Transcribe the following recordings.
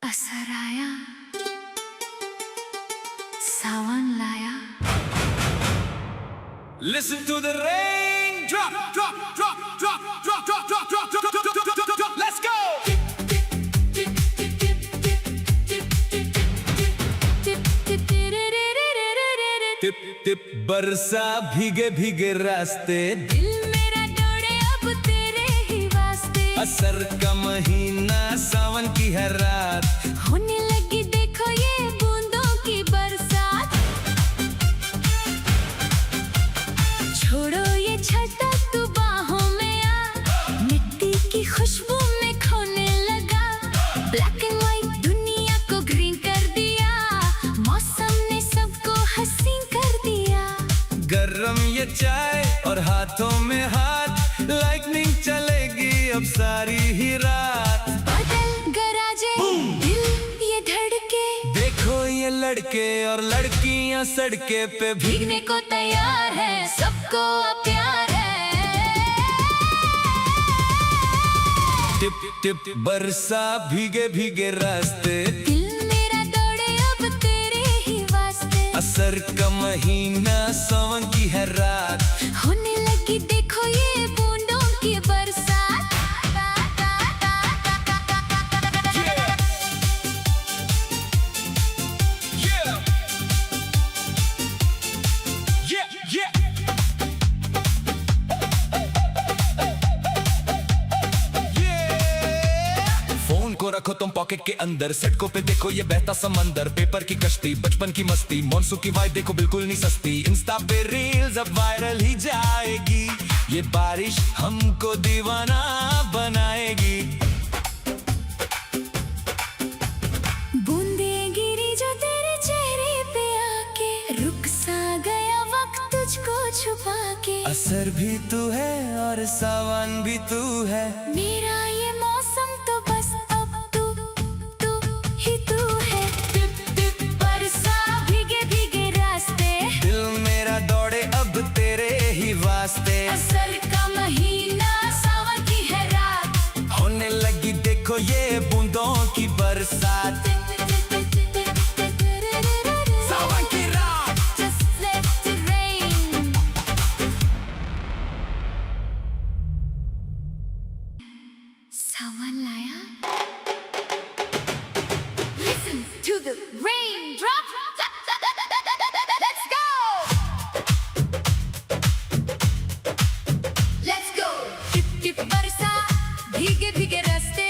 असर आया, सावन लाया। Listen to the rain drop, drop, drop, drop, drop, drop, drop, drop, drop, drop, drop, drop, drop, drop. Let's go. Tip tip बरसा भीगे भीगे रास्ते, दिल मेरा दौड़े अब तेरे ही वास्ते। असर का महीना सावन की है रात, होने लगी देखो ये बूंदों की बरसात। छोड़ो ये छता तू बाहों में आ, मिट्टी की खुशबू में खोने लगा। ब्लैक एंड व्हाइट दुनिया को ग्रीन कर दिया, मौसम ने सबको हसीन कर दिया। गरम ये चाय और हाथों में हाथ, लाइटनिंग चलेगी अब सारी ही रात। बादल गरजे, दिल ये धड़के, देखो ये लड़के और लड़कियां सड़के पे भीगने को तैयार है, सबको अब प्यार है। टिप टिप बरसा भीगे भीगे रास्ते, दिल मेरा दौड़े अब तेरे ही वास्ते। असर का महीना सावन की है रात, होने लगी देखो ये बूंदों की बरसात। फोन को रखो तुम पॉकेट के अंदर, सड़कों पे देखो ये बहता समंदर। पेपर की कश्ती, बचपन की मस्ती, मॉनसून की वाइब देखो बिल्कुल नहीं सस्ती। इंस्टा पे रील्स अब वायरल ही जाएगी, ये बारिश हमको दीवाना बनाएगी। बूंदे गिरी जो तेरे चेहरे पे आके, रुक सा गया वक्त तुझको छुपा के। असर भी तू है और सावन भी तू है, मेरा ये मौसम तो बस अब तू ही तू है। टिप टिप बरसा भीगे भीगे रास्ते, दिल मेरा दौड़े अब तेरे ही वास्ते। असर का महीना सावन की है रात, होने लगी देखो ये बूंदों की बरसात। सावन की रात, Just let it rain. सावन लाया। Listen to the raindrop. Let's go. Let's go. Tip tip बरसा भीगे भीगे रास्ते,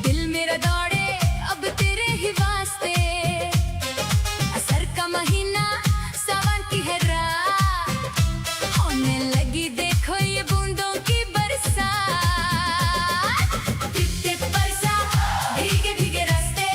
दिल मेरा दौड़े अब तेरे ही वास्ते। असर का महीना सावन की है रात, होने लगी देखो ये बूंदों की बरसात। टिप टिप बरसा भीगे भीगे रास्ते,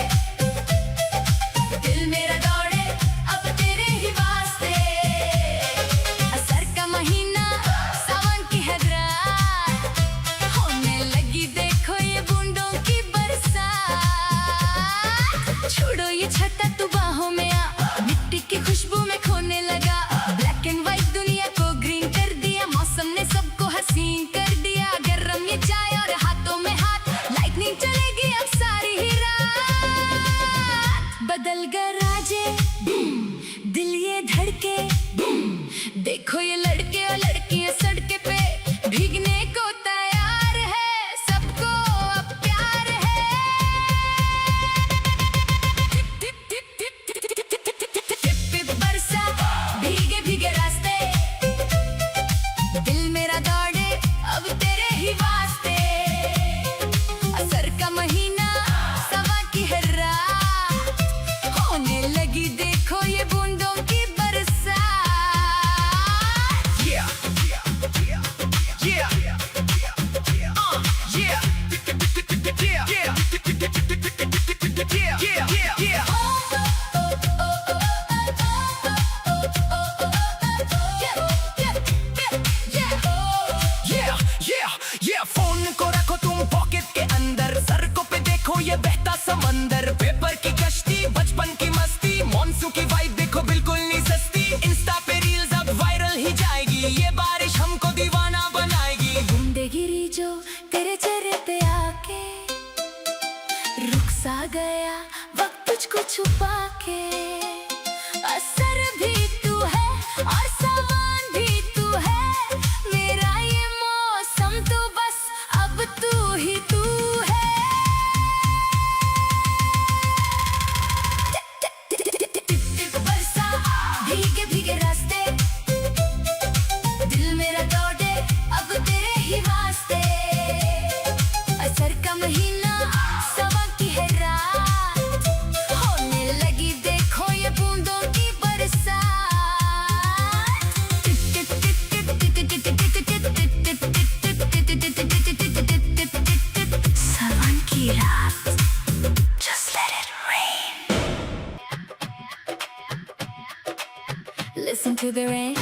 the rain.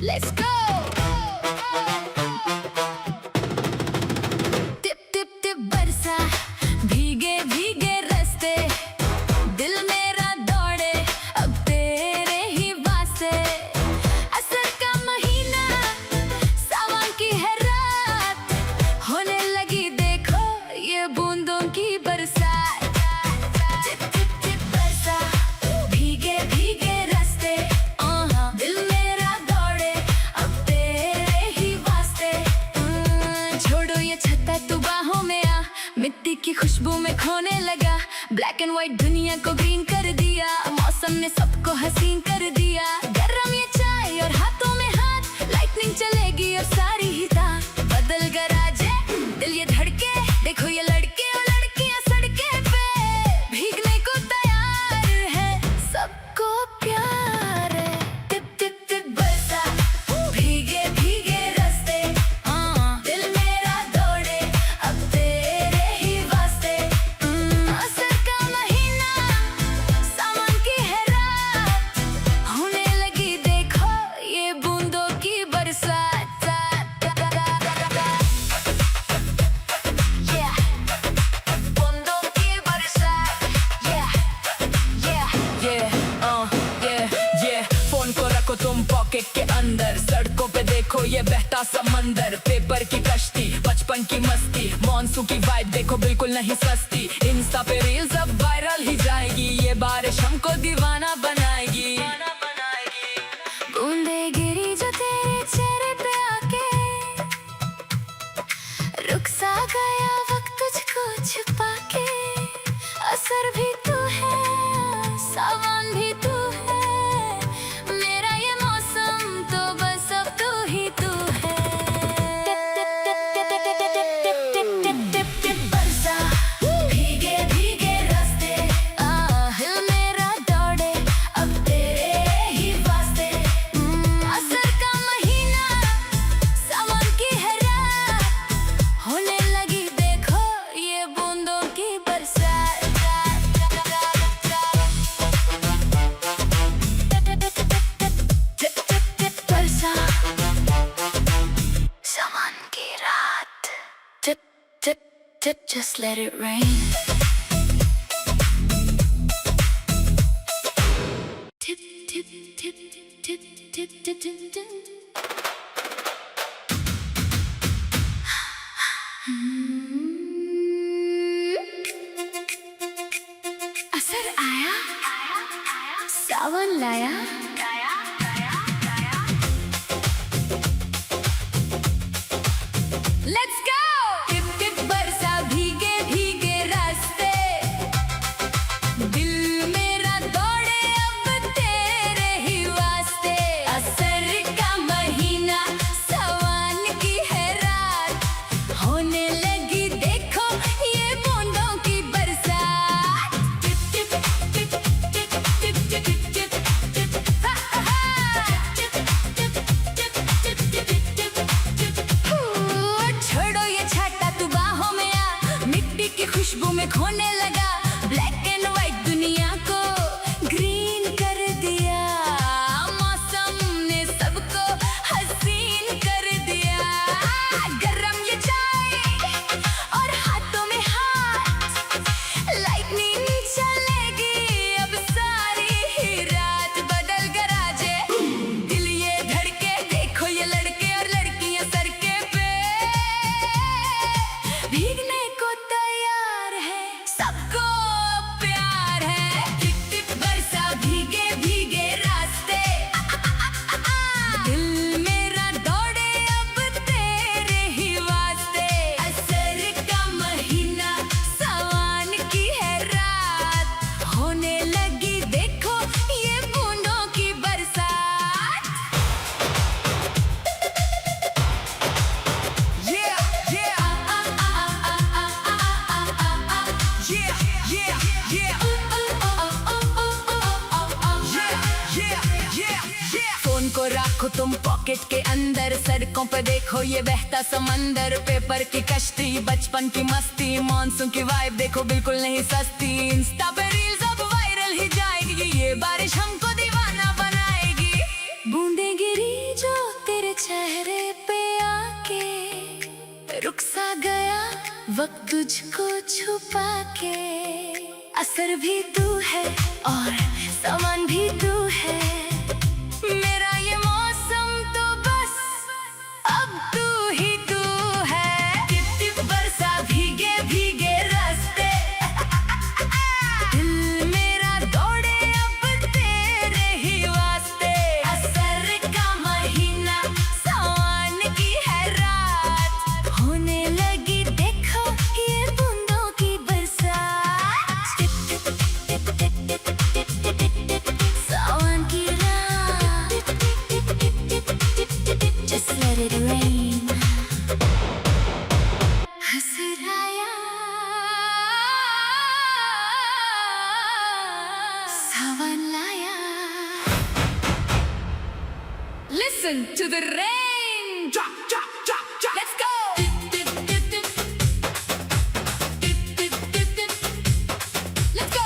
Let's go. Tip टिप टिप बरसा भीगे भीगे रास्ते दिल मेरा दौड़े अब तेरे ही वास्ते असर का महीना सावन की है रात होने लगी देखो ये बूंदों की बरसात टिप टिप टिप बरसा भीगे भीगे रास्ते दिल मेरा दौड़े अब तेरे ही वास्ते छोड़ो ये छत्ता तू बाहों में आ मिट्टी की खुशबू में खोने लगा ब्लैक एंड व्हाइट दुनिया को ग्रीन कर दिया मौसम ने सबको हसीन कर दिया गरम ये चाय और हाथों में हाथ लाइटनिंग चलेगी और सारी ही तार बदल गराजे दिल ये धड़के देखो ये लड़के और लड़कियां सड़के पे भीगने को तैयार है सबको प्यार है टिप टिप टिप बरसा भीगे भीगे रास्ते दिल मेरा दौड़े अब तेरे ही वास्ते असर का महीना सावन की है रात होने लगी देखो ये बूंदों की बरसात Yeah. बूंदों की बरसात Yeah. फोन को रखो तुम पॉकेट के अंदर सड़कों पे देखो ये बहता समंदर पेपर की कश्ती बचपन की मस्ती मॉनसून की वाइब देखो बिल्कुल नहीं सस्ती इंस्टा पे रील्स अब वायरल ही जाएगी ये बारिश हमको दीवाना बनाएगी बूंदे गिरी जो तेरे चेहरे पे आके रुक सा गया वक्त तुझको छुपा के असर भी तू है सावन भी तू है मेरा ये मौसम तो बस अब तू ही तू है टिप टिप बरसा भीगे भीगे रास्ते दिल मेरा दौड़े अब तेरे ही वास्ते असर का महीना सावन की है रात होने लगी देखो ये बूंदों की बरसात बरसा सावन की रात टिप टिप tip just let it rain tip tip tip tip tip tip tip tip असर आया सावन लाया Let's go! टिप टिप बरसा भीगे भीगे रास्ते दिल मेरा दौड़े अब तेरे ही वास्ते असर का महीना सावन की है रात होने लगी देखो ये बूंदों की बरसात टिप टिप टिप टिप टिप टिप टिप टिप हा हा टिप टिप टिप टिप टिप टिप छोड़ो ये छाता तू बाहों में आ मिट्टी की खुशबू में खोने लगा ब्लैक एंड व्हाइट दुनिया को ग्रीन कर दिया मौसम ने सबको हसीन कर दिया गरम ये चाय और हाथों में हाथ लाइटनिंग चलेगी अब सारी ही रात बदल गराजे दिल ये धड़के देखो ये लड़के और लड़कियां सड़के पे भीगने को तैयार है सबको प्यार है टिप टिप बरसा भीगे भीगे रास्ते दिल मेरा दौड़े अब तेरे ही वास्ते असर का महीना सावन की है रात होने लगी देखो ये बूंदों की बरसात फोन को रखो तुम पॉकेट के अंदर सड़कों पे देखो ये बहता समंदर पेपर की कश्ती बचपन की मस्ती मॉनसून की वाइब देखो बिल्कुल नहीं सस्ती इंस्टा पे रील्स अब वायरल ही जाएगी ये ये बारिश हमको दीवाना बनाएगी। बूंदे गिरी जो तेरे चेहरे पे आके रुक सा गया वक्त तुझको छुपा के। असर भी तू है और सामान भी तू है, मेरा ये मौसम तो बस अब तू ही तू है। टिप टिप बरसा भीगे भीगे रास्ते, दिल मेरा दौड़े अब तेरे ही वास्ते। असर का महीना सावन की है रात, होने लगी देखो ये बूंदों की बरसात। टिप टिप टिप टिप टिप टिप टिप टिप सावन की रात, just let it rain। हसराया सावन लाया। Listen to the rain. Let's go. Let's go. Let's go.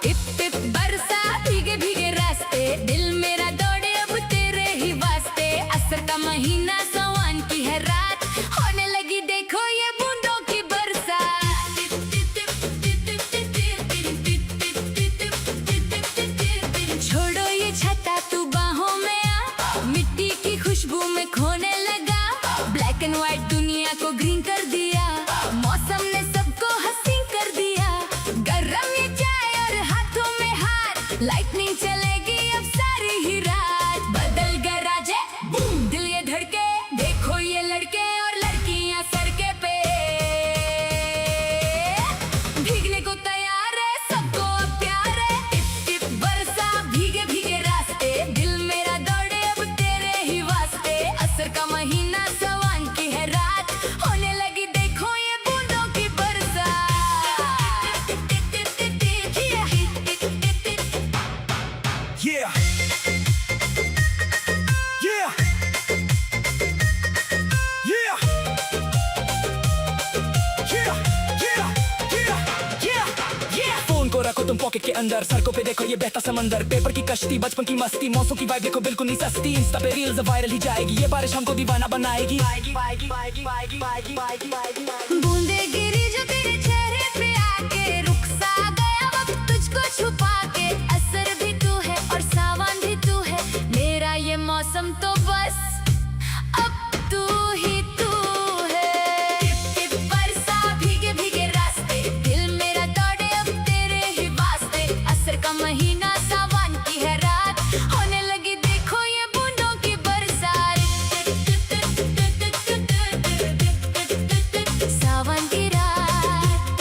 Tip tip बरसा भीगे भीगे रास्ते, दिल मेरा दौड़े अब तेरे ही वास्ते। असर का महीना सावन की है रात, होने लगी देखो ये बूंदों की बरसात। छोड़ो ये छता तू बाहों में आ, मिट्टी की खुशबू में खोने लगा। ब्लैक एंड व्हाइट दुनिया को ग्रीन कर दिया, मौसम ने सबको हसीन कर दिया। गरम ये चाय और हाथों में हाथ, लाइटनिंग चलेगी अब सारी ही रात। बदल गराजे बूम दिल ये धड़के, देखो ये लड़के और लड़कियां सड़के पे भीगने को तैयार है, सबको अब प्यार है। टिप टिप बरसा भीगे भीगे रास्ते, दिल मेरा दौड़े अब तेरे ही वास्ते। असर का महीना सावन की है रात, होने लगी देखो ये बूंदों की बरसात। Yeah. Yeah. Yeah. Yeah. Yeah. Yeah. Yeah. Phone को रखो तुम पॉकेट के अंदर, सड़कों पे देखो ये बहता समंदर। पेपर की कश्ती, बचपन की मस्ती, मौसम की वाइब देखो बिल्कुल नहीं सस्ती। इंस्टा पे रील्स वायरल ही जाएगी, ये बारिश हमको दीवाना बनाएगी। बूंदे गिरी जो तेरे चेहरे पे आके रुक सा गया वक्त तुझको छुपा के। असर भी तू है और सावन भी तू है, मेरा ये मौसम तो बस अब तू ही तू है। टिप टिप बरसा भीगे भीगे रास्ते, दिल मेरा दौड़े अब तेरे ही वास्ते। असर का महीना सावन की है रात, होने लगी देखो ये बूंदों की बरसात। सावन की रात,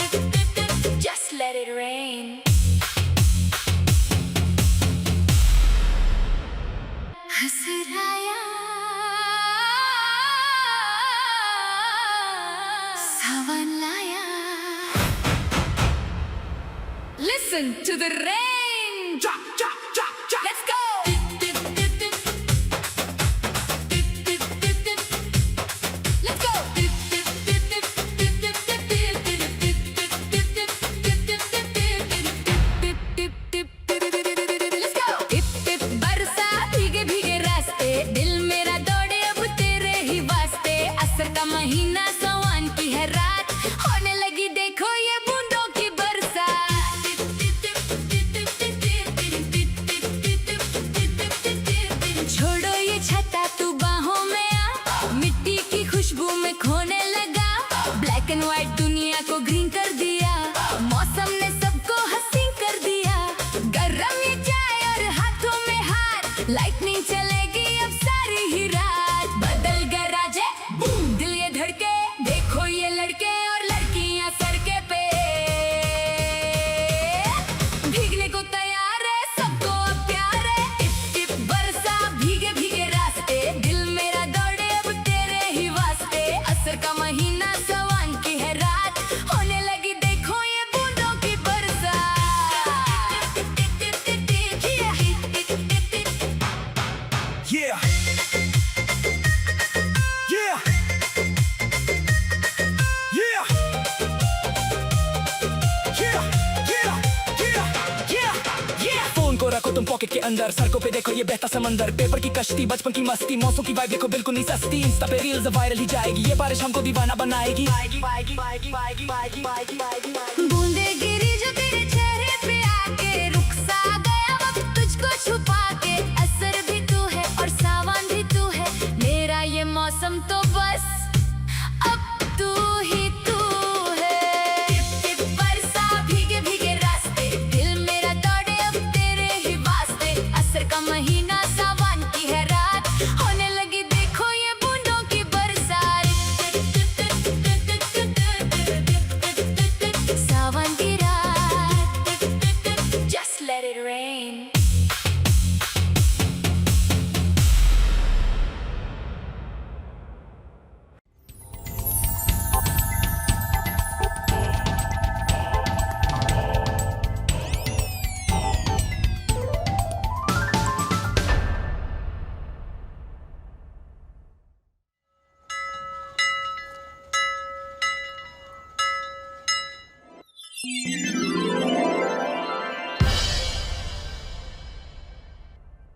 just let it rain। हसराया सावन लाया। Listen to the rain. Let's go. Let's go. Let's go. Tip tip बरसा भीगे भीगे रास्ते, दिल मेरा दौड़े अब तेरे ही वास्ते। असर का महीना सावन की है रात, होने लगी देखो ये बूंदों की बरसात। छोड़ो ये छता तू बाहों में आ, मिट्टी की खुशबू में खोने लगा। ब्लैक एंड व्हाइट दुनिया को ग्रीन कर दिया, मौसम ने सबको हसीन कर दिया। गरम ये चाय और हाथों में हाथ, लाइटनिंग चलेगी अब सारी ही रात। बदल गराजे बूम दिल ये धड़के, देखो ये लड़के और लड़कियां सड़के पे भीगने को तैयार है, सबको अब प्यार है। टिप टिप बरसा भीगे भीगे रास्ते, दिल मेरा दौड़े अब तेरे ही वास्ते। असर का महीना सावन की है रात, होने लगी देखो अंदर, सड़कों पे देखो ये बहता समंदर, पेपर की कश्ती, बचपन की मस्ती, मौसों की वाइब देखो बिल्कुल नहीं सस्ती, इंस्टा पे रील्स वायरल ही जाएगी, ये बारिश हमको दीवाना बनाएगी। बूंदे गिरी जो तेरे चेहरे पे आके रुक सा गया वक्त तुझको छुपा के, असर भी तू है और सावन भी तू है, मेरा ये मौसम तो बस अब तू ही तू है। टिप टिप बरसा भीगे भीगे रास्ते, दिल मेरा दौड़े अब तेरे ही वास्ते, असर का महीना सावन की है रात, होने लगी देखो ये बूंदों की बरसात। सावन की रात, just let it rain।